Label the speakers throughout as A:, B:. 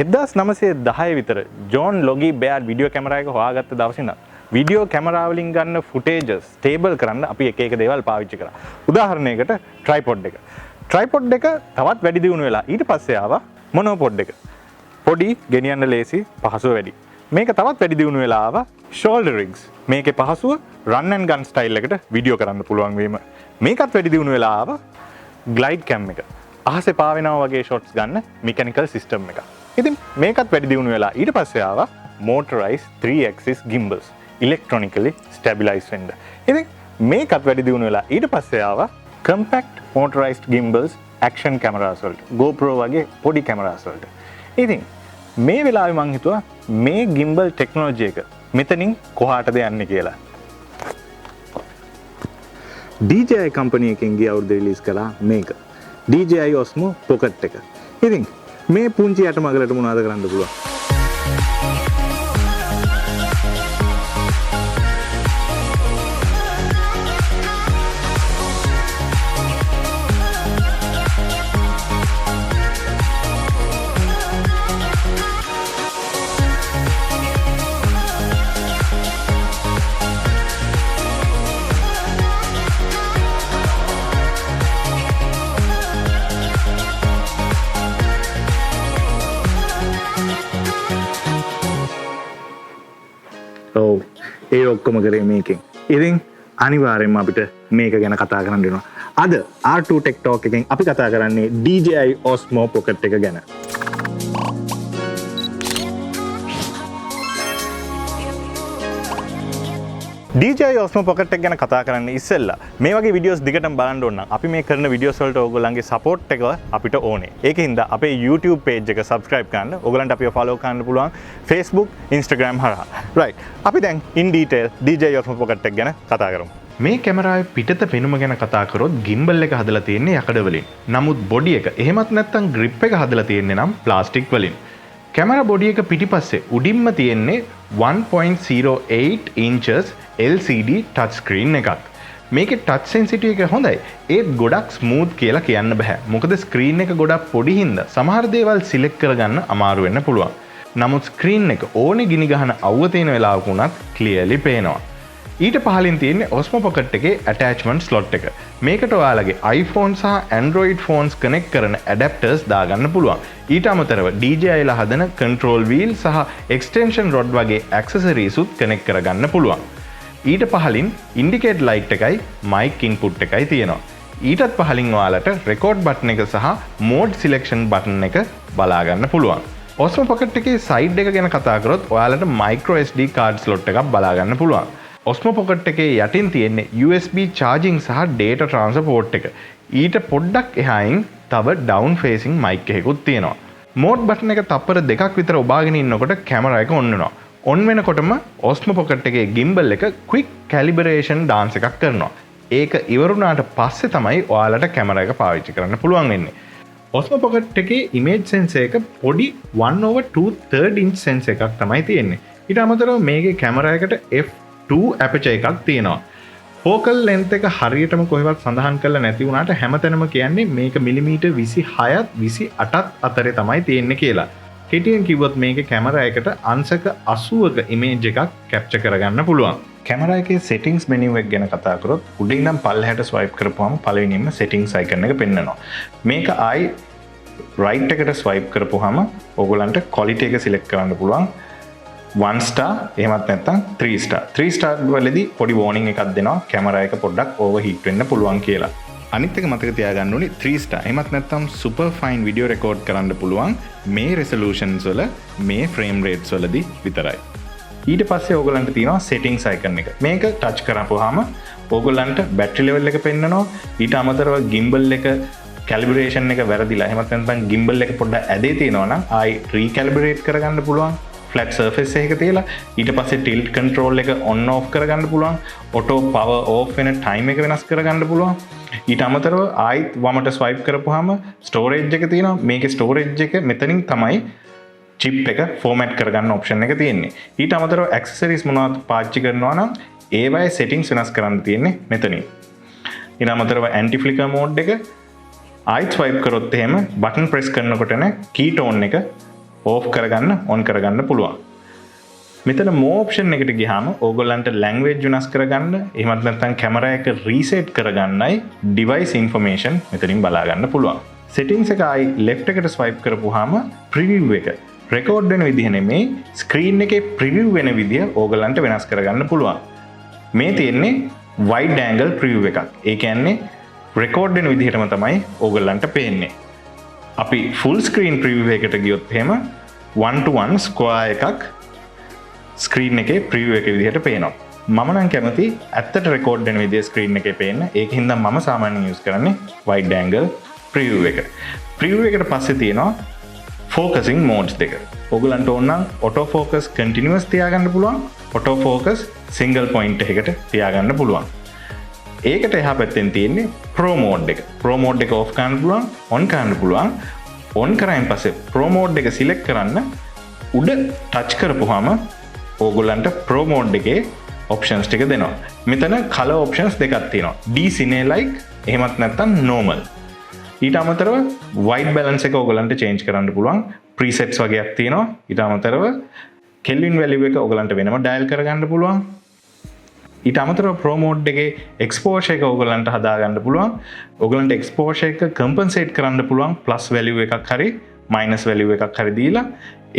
A: 1910 විතර John ලොගි bad video camera එක හොයාගත්ත දවසේ ඉඳන් වීඩියෝ කැමරා වලින් ගන්න ෆුටේජස් ස්ටේබල් කරන්න අපි එක එක දේවල් පාවිච්චි කරා. උදාහරණයකට ට්‍රයිපොඩ් එක. ට්‍රයිපොඩ් එක තවත් වැඩි දියුණු වෙලා ඊට පස්සේ ආවා මොනෝපොඩ් එක. පොඩි ගෙනියන්න ලේසි පහසුව වැඩි. මේක තවත් වැඩි දියුණු වෙලා ආවා ෂෝල්ඩර් රිග්ස්. මේකේ පහසුව රන් ඇන්ඩ් ගන් ස්ටයිල් එකට වීඩියෝ කරන්න පුළුවන් වීම. මේකත් වැඩි දියුණු වෙලා ආවා ග්ලයිඩ් කැම් එක. අහසේ පාවෙනවා වගේ ෂොට්ස් ගන්න මෙකැනිකල් සිස්ටම් එක. ඉතින් මේකත් වැඩි දියුණු වෙලා ඊට පස්සේ ආවා motorized 3 axis gimbals electronically stabilized වෙන්න. ඉතින් මේකත් වැඩි දියුණු වෙලා ඊට පස්සේ ආවා compact motorized gimbals action cameras වලට GoPro වගේ පොඩි cameras වලට. ඉතින් මේ වෙලාවේ මං හිතුවා මේ gimbal technology එක මෙතනින් කොහාටද යන්නේ කියලා. DJI company එකෙන් ගිය අවුරුද්දේ රිලීස් කළා මේක. DJI OSMO Pocket එක. ඉතින් මේ පුංචි යටමගලට මොනවද කරන්න පුළුවන්? ඒ ඔක්කොම කරේ මේකෙන්. ඉතින් අනිවාර්යෙන්ම අපිට මේක ගැන කතා කරන්න වෙනවා. අද R2 Tech Talk එකෙන් අපි කතා කරන්නේ DJI OSMO Pocket එක ගැන. DJI OSMO Pocket එක ගැන කතා කරන්න ඉස්සෙල්ලා මේ වගේ වීඩියෝස් දිගටම බලන්න ඕන නම් අපි මේ කරන වීඩියෝස් වලට ඕගොල්ලන්ගේ සපෝට් එක අපිට ඕනේ. ඒකින්ද අපේ YouTube page එක subscribe කරන්න, ඕගොල්ලන්ට අපිව follow කරන්න පුළුවන් Facebook, Instagram හරහා. right. අපි දැන් in detail DJI OSMO Pocket එක ගැන කතා කරමු. මේ කැමරාවේ පිටත පෙනුම ගැන කතා කරොත් gimbal එක හදලා තියෙන්නේ යකඩ වලින්. නමුත් body එක එහෙමත් නැත්නම් grip එක හදලා තියෙන්නේ නම් ප්ලාස්ටික් වලින්. කැමරා බොඩි එක පිටිපස්සේ උඩින්ම තියෙන්නේ 1.08 inches LCD touch screen එකක්. මේකේ touch sensitivity එක හොඳයි. ඒත් ගොඩක් smooth කියලා කියන්න බෑ. මොකද screen එක ගොඩක් පොඩි හින්දා සමහර දේවල් select කරගන්න අමාරු වෙන්න පුළුවන්. නමුත් screen එක ඕනේ ගිනි ගහන අවුව තියෙන වෙලාවක උනත් clearly පේනවා. ඊට පහලින් තියෙන්නේ OSMO Pocket එකේ attachment slot එක. මේකට ඔයාලගේ iPhone සහ Android phones connect කරන adapters දාගන්න පුළුවන්. ඊට අමතරව DJI ලා හදන control wheel සහ extension rod වගේ accessories උත් connect කරගන්න පුළුවන්. ඊට පහලින් indicate light එකයි mic input එකයි තියෙනවා. ඊටත් පහලින් ඔයාලට record button එක සහ mode selection button එක බලා ගන්න පුළුවන්. OSMO Pocket එකේ side එක ගැන කතා කරොත් ඔයාලට micro SD card slot එකක් බලා ගන්න පුළුවන්. OSMO Pocket එකේ යටින් තියෙන්නේ USB charging සහ data transfer port එක. ඊට පොඩ්ඩක් එහායින් තව down facing mic එකකුත් තියෙනවා. mode button එක තප්පර දෙකක් විතර ඔබාගෙන ඉන්නකොට කැමරා එක on වෙනවා. on වෙනකොටම OSMO Pocket එකේ gimbal එක quick calibration dance එකක් කරනවා. ඒක ඉවරුණාට පස්සේ තමයි ඔයාලට කැමරා එක පාවිච්චි කරන්න පුළුවන් වෙන්නේ. OSMO Pocket එකේ image sensor එක පොඩි 1/2 inch sensor එකක් තමයි තියෙන්නේ. ඊට අමතරව මේකේ කැමරා එකට f2 aperture එකක් තියෙනවා. focal length එක හරියටම කොහෙවත් සඳහන් කරලා නැති වුණාට හැමතැනම කියන්නේ මේක මිලිමීටර් 26ත් 28ත් අතරේ තමයි තියෙන්නේ කියලා. කෙටියෙන් කිව්වොත් මේකේ කැමරා එකට අංශක 80ක image එකක් capture කරගන්න පුළුවන්. කැමරා එකේ settings menu එක ගැන කතා කරොත් උඩින් නම් පල්ලෙහාට swipe කරපුවම පළවෙනිම settings icon එක පෙන්නනවා. මේක ආයි right එකට swipe කරපුවම ඕගොල්ලන්ට quality එක select කරන්න පුළුවන්. 1 star එහෙමත් නැත්නම් 3 star. 3 star වලදී පොඩි warning එකක් දෙනවා කැමරා එක පොඩ්ඩක් overheat වෙන්න පුළුවන් කියලා. අනිත් එක මතක තියාගන්න ඕනේ 3 star එහෙමත් නැත්නම් super fine video record කරන්න පුළුවන් මේ resolutions වල මේ frame rates වලදී විතරයි. ඊට පස්සේ ඕගොල්ලන්ට තියෙනවා settings icon එක. මේක touch කරපුවාම ඕගොල්ලන්ට battery level එක පෙන්නනවා. ඊට අමතරව gimbal එක calibration එක වැරදිලා එහෙමත් නැත්නම් gimbal එක පොඩ්ඩක් ඇදේ තියෙනවා නම් ආයි recalibrate කරගන්න පුළුවන්. flat surface එකක තියලා ඊට පස්සේ tilt control එක on off කරගන්න පුළුවන්. auto power off වෙන time එක වෙනස් කරගන්න පුළුවන්. ඊට අමතරව ආයිත් වමට swipe කරපුවාම storage එක තියෙනවා. මේකේ storage එක මෙතනින් තමයි chip එක format කරගන්න option එක තියෙන්නේ. ඊට අමතරව accessories මොනවද පාවිච්චි කරනවා නම් ඒවයේ settings වෙනස් කරන්න තියෙන්නේ මෙතනින්. ඊට අමතරව anti flicker mode එක ආයිත් swipe කරොත් එහෙම button press කරනකොටනේ key tone එක ඕෆ් කරගන්න ඔන් කරගන්න පුළුවන්. මෙතන more option එකට ගියාම ඕගොල්ලන්ට language වෙනස් කරගන්න එහෙමත් නැත්නම් කැමරා එක reset කරගන්නයි device information මෙතනින් බලා ගන්න පුළුවන්. settings එක ආයි left එකට swipe කරපුවාම preview එක record වෙන විදිහ නෙමෙයි screen එකේ preview වෙන විදිහ ඕගොල්ලන්ට වෙනස් කරගන්න පුළුවන්. මේ තියෙන්නේ wide angle preview එකක්. ඒ කියන්නේ record වෙන විදිහටම තමයි ඕගොල්ලන්ට පේන්නේ. අපි full screen preview එකට ගියොත් එහෙම 1:1 square එකක් ස්ක්‍රීන් එකේ ප්‍රිව් එක විදිහට පේනවා. මම නම් කැමති ඇත්තට රෙකෝඩ් වෙන විදිහේ ස්ක්‍රීන් එකේ පේන්න. ඒකින්ද මම සාමාන්‍යයෙන් යූස් කරන්නේ wide angle ප්‍රිව් එක. ප්‍රිව් එකට පස්සේ තියෙනවා focusing modes දෙක. ඔයගලන්ට ඕන නම් auto focus continuous තියාගන්න පුළුවන්. auto focus single point එකකට තියාගන්න පුළුවන්. ඒකට එහා පැත්තෙන් තියෙන්නේ pro mode එක. pro mode එක off කරන්න පුළුවන්, on කරන්න පුළුවන්. on කරායින් පස්සේ pro mode එක select කරන්න උඩ touch කරපුවාම ඕගොල්ලන්ට Pro mode එකේ options ටික දෙනවා. මෙතන color options දෙකක් තියෙනවා. D-Cine like එහෙමත් නැත්නම් normal. ඊට අමතරව white balance එක ඕගොල්ලන්ට change කරන්න පුළුවන්. presets වගේක් තියෙනවා. ඊට අමතරව Kelvin value එක ඕගොල්ලන්ට වෙනම dial කරගන්න පුළුවන්. ඊට අමතරව Pro mode එකේ exposure එක ඕගොල්ලන්ට හදා ගන්න පුළුවන්. ඕගොල්ලන්ට exposure එක compensate කරන්න පුළුවන් plus value එකක් හරි minus value එකක් හරි දීලා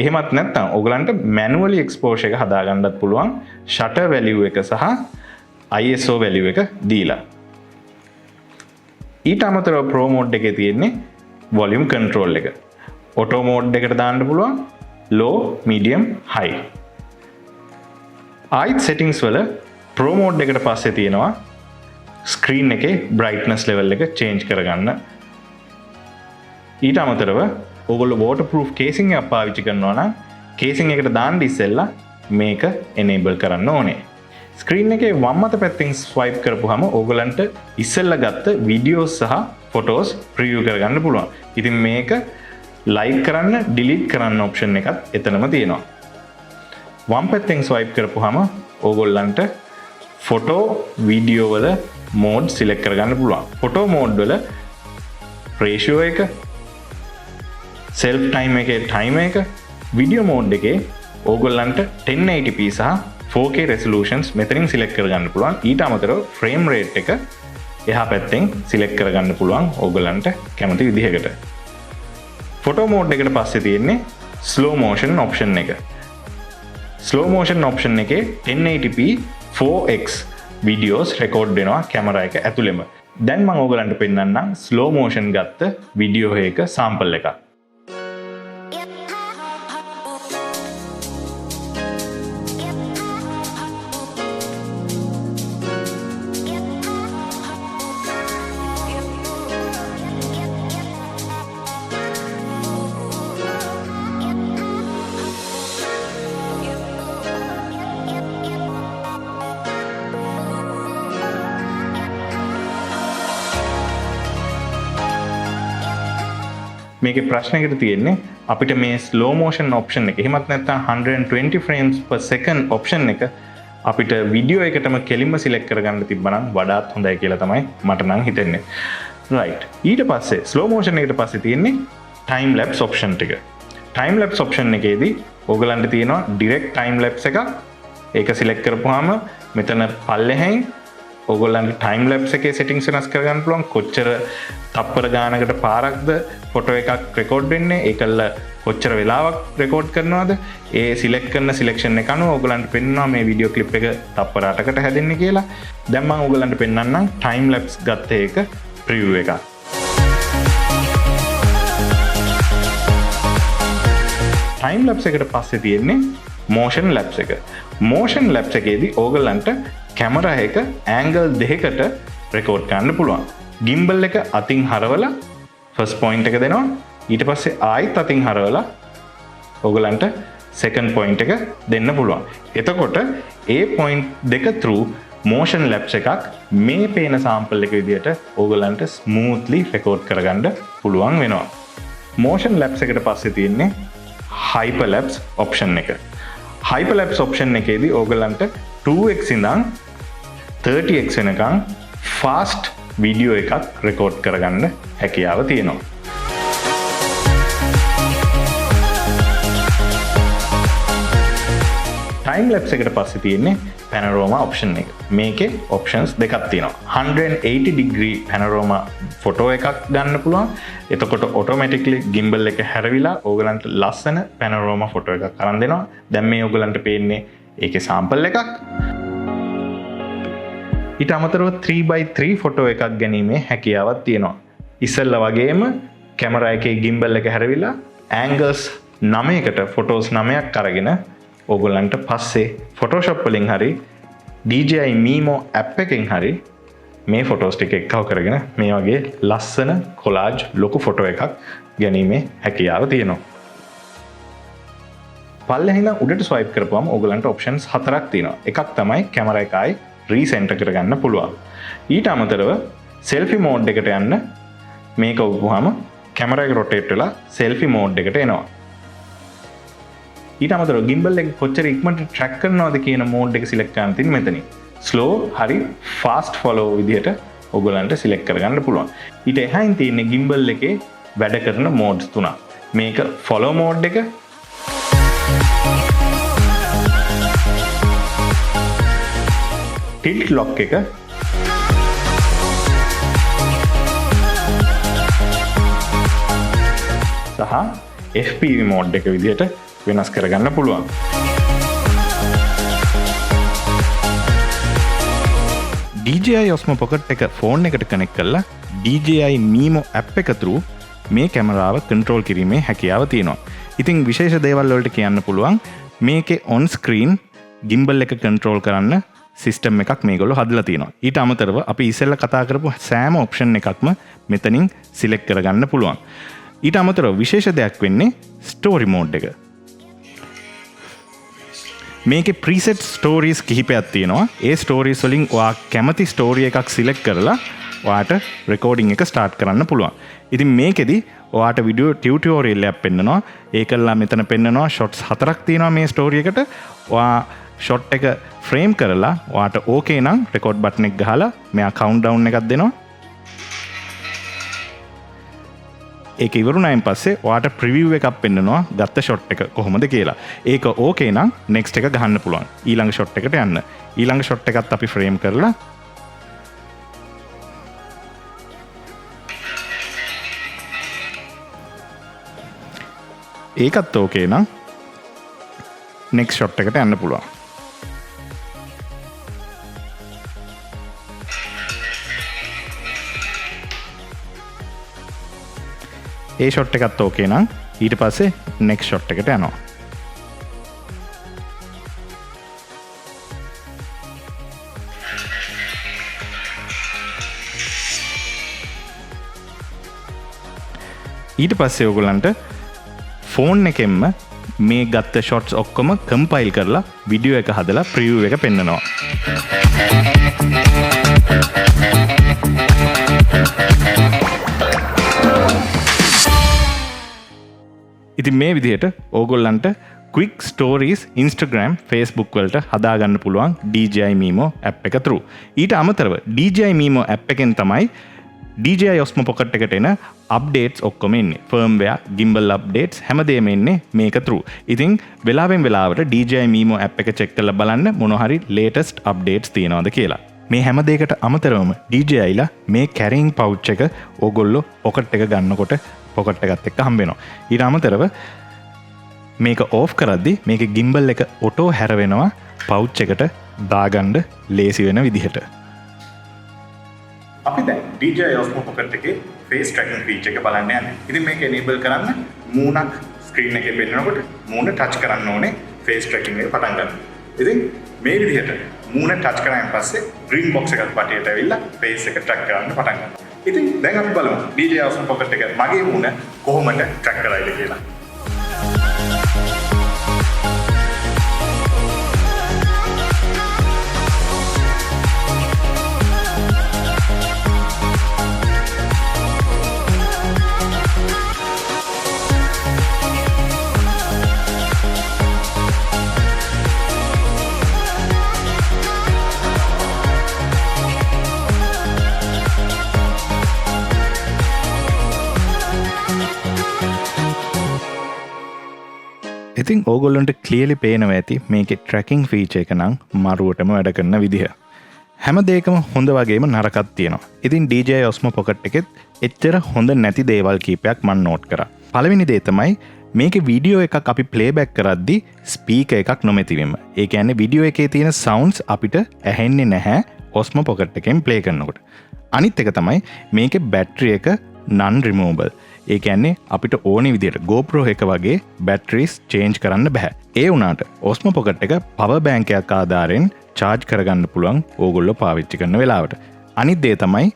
A: එහෙමත් නැත්නම් ඔයගලන්ට manually exposure එක හදා ගන්නත් පුළුවන් shutter value එක සහ ISO value එක දීලා. ඊට අමතරව pro mode එකේ තියෙන්නේ volume control එක. auto mode එකට දාන්න පුළුවන් low, medium, high. ආයිත් settings වල pro mode එකට පස්සේ තියෙනවා screen එකේ brightness level එක change කරගන්න. ඊට අමතරව ඔයගොල්ලෝ waterproof casing එකක් පාවිච්චි කරනවා නම් casing එකට දාන්න ඉස්සෙල්ලා මේක enable කරන්න ඕනේ. screen එකේ වම් අත පැත්තෙන් swipe කරපුවාම ඔයගලන්ට ඉස්සෙල්ලා ගත්ත videos සහ photos preview කරගන්න පුළුවන්. ඉතින් මේක like කරන්න, delete කරන්න option එකත් එතනම තියෙනවා. වම් පැත්තෙන් swipe කරපුවාම ඔයගොල්ලන්ට photo, video වල mode select කරගන්න පුළුවන්. photo mode වල ratio එක self time එකේ time එක video mode එකේ ඕගොල්ලන්ට 1080p සහ 4K resolutions මෙතනින් select කරගන්න පුළුවන්. ඊට අමතරව frame rate එක එහා පැත්තෙන් select කරගන්න පුළුවන් ඕගොල්ලන්ට කැමති විදිහකට. photo mode එකට පස්සේ තියෙන්නේ slow motion option එක. slow motion option එකේ 1080p 4x videos record වෙනවා කැමරා එක ඇතුළෙම. දැන් මම ඕගොල්ලන්ට පෙන්නන්නම් slow motion ගත්ත video එක sample එකක්. මේකේ ප්‍රශ්නයකට තියෙන්නේ අපිට මේ slow motion option එක එහෙමත් නැත්නම් 120 frames per second option එක අපිට වීඩියෝ එකටම කෙලින්ම select කරගන්න තිබ්බනම් වඩාත් හොඳයි කියලා තමයි මට නම් හිතෙන්නේ. right. ඊට පස්සේ slow motion එකට පස්සේ තියෙන්නේ time lapse option ටික. time lapse option එකේදී ඕගලන්ට තියෙනවා direct time lapse එකක්. ඒක select කරපුවාම මෙතන පල්ලෙහෙන් ඕගොල්ලන්ට time lapse එකේ settings වෙනස් කරගන්න පුළුවන්. කොච්චර තප්පර ගානකට පාරක්ද ෆොටෝ එකක් රෙකෝඩ් වෙන්නේ, ඒකල්ල කොච්චර වෙලාවක් රෙකෝඩ් කරනවද, ඒ සිලෙක්ට් කරන සිලෙක්ෂන් එක අනුව ඕගොල්ලන්ට පෙන්වනවා මේ වීඩියෝ ක්ලිප් එක තප්පර 8කට හැදෙන්නේ කියලා. දැන් මම ඕගොල්ලන්ට පෙන්වන්නම් time lapse ගත්ත එක preview එක. time lapse එකට පස්සේ තියෙන්නේ motion lapse එක. motion lapse එකේදී ඕගොල්ලන්ට කැමරා එක angle දෙකකට රෙකෝඩ් කරන්න පුළුවන්. gimbal එක අතින් හරවලා first point එක දෙනවා. ඊට පස්සේ ආයෙත් අතින් හරවලා ඕගලන්ට second point එක දෙන්න පුළුවන්. එතකොට ඒ point දෙක through motion lapse එකක් මේ පේන sample එක විදියට ඕගලන්ට smoothly record කරගන්න පුළුවන් වෙනවා. motion lapse එකට පස්සේ තියෙන්නේ hyperlapse option එක. hyperlapse option එකේදී ඕගලන්ට 2x ඉඳන් 30x වෙනකන් fast වීඩියෝ එකක් රෙකෝඩ් කරගන්න හැකියාව තියෙනවා. time lapse එකට පස්සේ තියෙන්නේ panorama option එක. මේකේ options දෙකක් තියෙනවා. 180 degree panorama photo එකක් ගන්න පුළුවන්. එතකොට automatically gimbal එක හැරවිලා ඕගලන්ට ලස්සන panorama photo එකක් අරන් දෙනවා. දැන් මේ ඕගලන්ට පේන්නේ ඒකේ sample එකක්. ඊට අමතරව 3x3 photo එකක් ගැනීමේ හැකියාවක් තියෙනවා. ඉස්සෙල්ලා වගේම කැමරා එකේ gimbal එක හැරවිලා angles 9කට photos 9ක් අරගෙන ඕගොල්ලන්ට පස්සේ Photoshop වලින් හරි DJI Mimo app එකෙන් හරි මේ ෆොටෝස් ටික එක්කව කරගෙන මේ වගේ ලස්සන කොලාජ් ලොකු ෆොටෝ එකක් ගැනීමේ හැකියාව තියෙනවා. පල්ලෙහා ඉඳන් උඩට ස්වයිප් කරපුවම ඕගොල්ලන්ට ඔප්ෂන්ස් 4ක් තියෙනවා. එකක් තමයි කැමරා එක ආයි රීසෙන්ටර් කරගන්න පුළුවන්. ඊට අමතරව selfie mode එකට යන්න මේක ඔබවහම කැමරා එක rotate වෙලා selfie mode එකට එනවා. ඊට අමතරව gimbal එක කොච්චර ඉක්මනට track කරනවද කියන mode එක select කරන්න තියෙන මෙතනින්. slow හරි fast follow විදිහට ඔයගොල්ලන්ට select කරගන්න පුළුවන්. ඊට එහායින් තියෙන gimbal එකේ වැඩ කරන modes තුනක්. මේක follow mode එක, tilt lock එක, සහ FPV mode එක විදිහට වෙනස් කරගන්න පුළුවන්. DJI OSMO Pocket එක ෆෝන් එකට කනෙක්ට් කරලා DJI Mimo app එක through මේ කැමරාව කන්ට්‍රෝල් කිරීමේ හැකියාව තියෙනවා. ඉතින් විශේෂ දේවල් වලට කියන්න පුළුවන් මේකේ on screen gimbal එක කන්ට්‍රෝල් කරන්න සිස්ටම් එකක් මේගොල්ලෝ හදලා තියෙනවා. ඊට අමතරව අපි ඉස්සෙල්ලා කතා කරපු සෑම ඔප්ෂන් එකක්ම මෙතනින් සිලෙක්ට් කරගන්න පුළුවන්. ඊට අමතරව විශේෂ දෙයක් වෙන්නේ ස්ටෝරි මෝඩ් එක. මේකේ preset stories කිහිපයක් තියෙනවා. ඒ stories වලින් ඔයා කැමති story එකක් select කරලා ඔයාට recording එක start කරන්න පුළුවන්. ඉතින් මේකෙදි ඔයාට video tutorial එකක් පෙන්නනවා. ඒකල්ලා මෙතන පෙන්නනවා shots 4ක් තියෙනවා මේ story එකට. ඔයා shot එක frame කරලා ඔයාට okay නම් record button එක ගහලා මෙයා countdown එකක් දෙනවා. ඒක ඉවරුණායින් පස්සේ ඔයාට ප්‍රිවිව් එකක් පෙන්නනවා ගත්ත ෂොට් එක කොහොමද කියලා. ඒක ඕකේ නම් නෙක්ස්ට් එක ගහන්න පුළුවන්. ඊළඟ ෂොට් එකට යන්න. ඊළඟ ෂොට් එකත් අපි ෆ්‍රේම් කරලා ඒකත් ඕකේ නම් නෙක්ස්ට් ෂොට් එකට යන්න පුළුවන්. ඒ ෂොට් එකත් ඕකේ නම් ඊට පස්සේ නෙක්ස්ට් ෂොට් එකට යනවා. ඊට පස්සේ ඔයගොල්ලන්ට ෆෝන් එකෙන්ම මේ ගත්ත ෂොට්ස් ඔක්කොම කම්පයිල් කරලා වීඩියෝ එක හදලා ප්‍රිවිව් එක පෙන්නනවා. ඉතින් මේ විදිහට ඕගොල්ලන්ට quick stories Instagram Facebook වලට හදාගන්න පුළුවන් DJI Mimo app එක through. ඊට අමතරව DJI Mimo app එකෙන් තමයි DJI OSMO Pocket එකට එන updates ඔක්කොම එන්නේ. firmware, gimbal updates හැමදේම එන්නේ මේක through. ඉතින් වෙලාවෙන් වෙලාවට DJI Mimo app එක check කරලා බලන්න මොන හරි latest updates තියෙනවද කියලා. මේ හැම දෙයකට අමතරවම DJI ලා මේ carrying pouch එක ඕගොල්ලෝ pocket එක ගන්නකොට pocket එකත් එක්ක හම්බ වෙනවා. ඊට අමතරව මේක off කරද්දි මේකේ gimbal එක auto හැරවෙනවා pouch එකට දාගන්න ලේසි වෙන විදිහට. අපි දැන් DJI OSMO Pocket එකේ face tracking feature එක බලන්න යන්නේ. ඉතින් මේක enable කරන්න මූණක් screen එකේ පෙන්නනකොට මූණ touch කරන්න ඕනේ face tracking එක පටන් ගන්න. ඉතින් මේ විදිහට මූණ touch කරායින් පස්සේ green box එකක් පටියට ඇවිල්ලා face එක track කරන්න පටන් ගන්නවා. ඉතින් දැන් අපි බලමු DJI OSMO Pocket එක මගේ මූණ කොහොමද track කරයිද කියලා. ඉතින් ඕගොල්ලන්ට ක්ලියර්ලි පේනවා ඇති මේකේ ට්‍රැකින් ෆීචර් එක නම් මරුවටම වැඩ කරන විදිහ. හැම දෙයකම හොඳ වගේම නරකක් තියෙනවා. ඉතින් DJI OSMO Pocket එකෙත් එච්චර හොඳ නැති දේවල් කීපයක් මම නෝට් කරා. පළවෙනි දේ තමයි මේකේ වීඩියෝ එකක් අපි ප්ලේබැක් කරද්දි ස්පීකර් එකක් නොමැතිවීම. ඒ කියන්නේ වීඩියෝ එකේ තියෙන සවුන්ඩ්ස් අපිට ඇහෙන්නේ නැහැ OSMO Pocket එකෙන් ප්ලේ කරනකොට. අනිත් එක තමයි මේකේ බැටරි එක non removable. ඒ කියන්නේ අපිට ඕනේ විදිහට GoPro එක වගේ බැටරිස් චේන්ජ් කරන්න බෑ. ඒ වුණාට OSMO Pocket එක පවර් බැංක් එකක් ආධාරයෙන් charge කරගන්න පුළුවන් ඕගොල්ලෝ පාවිච්චි කරන වෙලාවට. අනිත් දේ තමයි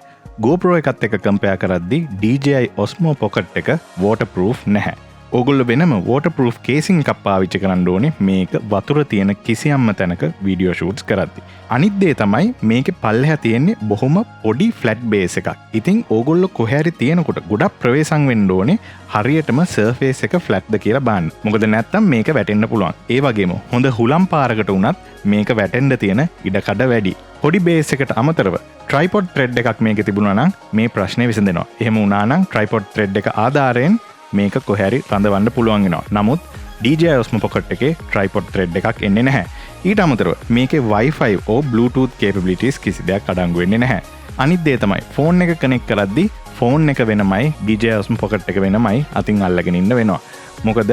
A: GoPro එකත් එක්ක කම්පෙයාර් කරද්දී DJI OSMO Pocket එක waterproof නැහැ. ඕගොල්ලෝ වෙනම waterproof casing එකක් පාවිච්චි කරන්න ඕනේ මේක වතුර තියෙන කිසියම්ම තැනක වීඩියෝ ෂූට්ස් කරද්දී. අනිත් දේ තමයි මේකේ පල්ලෙහා තියෙන්නේ බොහොම පොඩි ෆ්ලැට් බේස් එකක්. ඉතින් ඕගොල්ලෝ කොහේ හරි තියෙනකොට ගොඩක් ප්‍රවේශම් වෙන්න ඕනේ හරියටම සර්ෆේස් එක ෆ්ලැට්ද කියලා බලන්න. මොකද නැත්තම් මේක වැටෙන්න පුළුවන්. ඒ වගේම හොඳ හුලම් පාරකට වුණත් මේක වැටෙන්න තියෙන ඉඩකඩ වැඩි. පොඩි බේස් එකට අමතරව tripod thread එකක් මේකේ තිබුණා නම් මේ ප්‍රශ්නේ විසඳෙනවා. එහෙම වුණා නම් tripod thread එක ආධාරයෙන් මේක කොහරි රඳවන්න පුළුවන් වෙනවා. නමුත් DJI OSMO Pocket එකේ tripod thread එකක් එන්නේ නැහැ. ඊට අමතරව මේකේ Wi-Fi or Bluetooth capabilities කිසි දෙයක් අඩංගු වෙන්නේ නැහැ. අනිත් දේ තමයි ෆෝන් එක කනෙක්ට් කරද්දී ෆෝන් එක වෙනමයි DJI OSMO Pocket එක වෙනමයි අතින් අල්ලගෙන ඉන්න වෙනවා. මොකද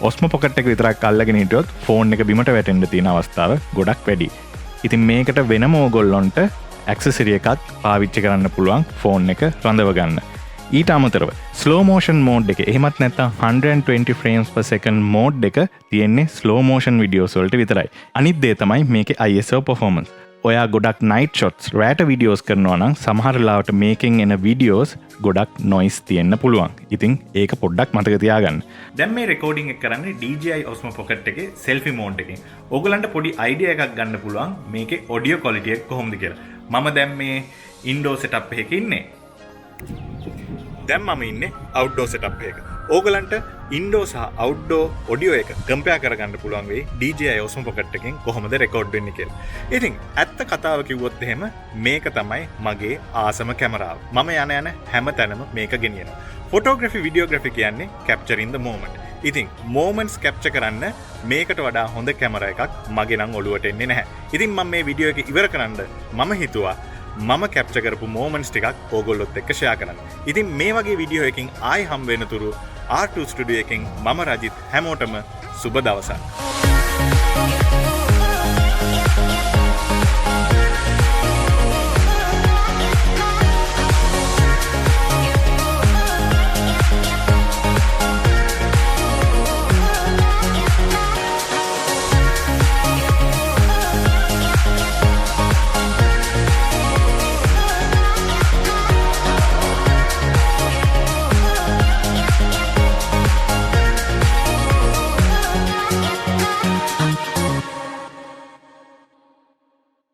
A: OSMO Pocket එක විතරක් අල්ලගෙන හිටියොත් ෆෝන් එක බිමට වැටෙන්න තියෙන අවස්ථාව ගොඩක් වැඩි. ඉතින් මේකට වෙනම ඕගොල්ලොන්ට ඇක්සසරි එකක් පාවිච්චි කරන්න පුළුවන් ෆෝන් එක රඳව ගන්න. ඊට අමතරව ස්ලෝ මෝෂන් මෝඩ් එක එහෙමත් නැත්නම් 120 frames per second මෝඩ් එක තියෙන්නේ ස්ලෝ මෝෂන් වීඩියෝස් වලට විතරයි. අනිත් දේ තමයි මේකේ ISO performance. ඔයා ගොඩක් night shots රැට වීඩියෝස් කරනවා නම් සමහර ලාවට මේකෙන් එන වීඩියෝස් ගොඩක් noise තියෙන්න පුළුවන්. ඉතින් ඒක පොඩ්ඩක් මතක තියාගන්න. දැන් මේ රෙකෝඩින් එක කරන්නේ DJI OSMO Pocket එකේ selfie mode එකෙන්. ඕගලන්ට පොඩි idea එකක් ගන්න පුළුවන් මේකේ audio quality එක කොහොමද කියලා. මම දැන් මේ indoor setup එකක ඉන්නේ. දැන් මම ඉන්නේ outdoor setup එකක. ඕගලන්ට indoor සහ outdoor audio එක කම්පෙයාර් කරගන්න පුළුවන් වෙයි DJI OSMO Pocket එකෙන් කොහොමද රෙකෝඩ් වෙන්නේ කියලා. ඉතින් ඇත්ත කතාව කිව්වොත් එහෙම මේක තමයි මගේ ආසම කැමරාව. මම යන හැම තැනම මේක ගෙනියනවා. ෆොටෝග්‍රැෆි වීඩියෝග්‍රැෆි කියන්නේ capturing the moment. ඉතින් moments capture කරන්න මේකට වඩා හොඳ කැමරා එකක් මගේ නම් ඔළුවට එන්නේ නැහැ. ඉතින් මම මේ වීඩියෝ එක ඉවර කරන්න මම හිතුවා මම කැප්චර් කරපු moments ටිකක් ඕගොල්ලොත් එක්ක ෂෙයා කරන්න. ඉතින් මේ වගේ වීඩියෝ එකකින් ආයි හම් වෙනතුරු R2 ස්ටුඩියෝ එකෙන් මම රජිත් හැමෝටම සුබ දවසක්.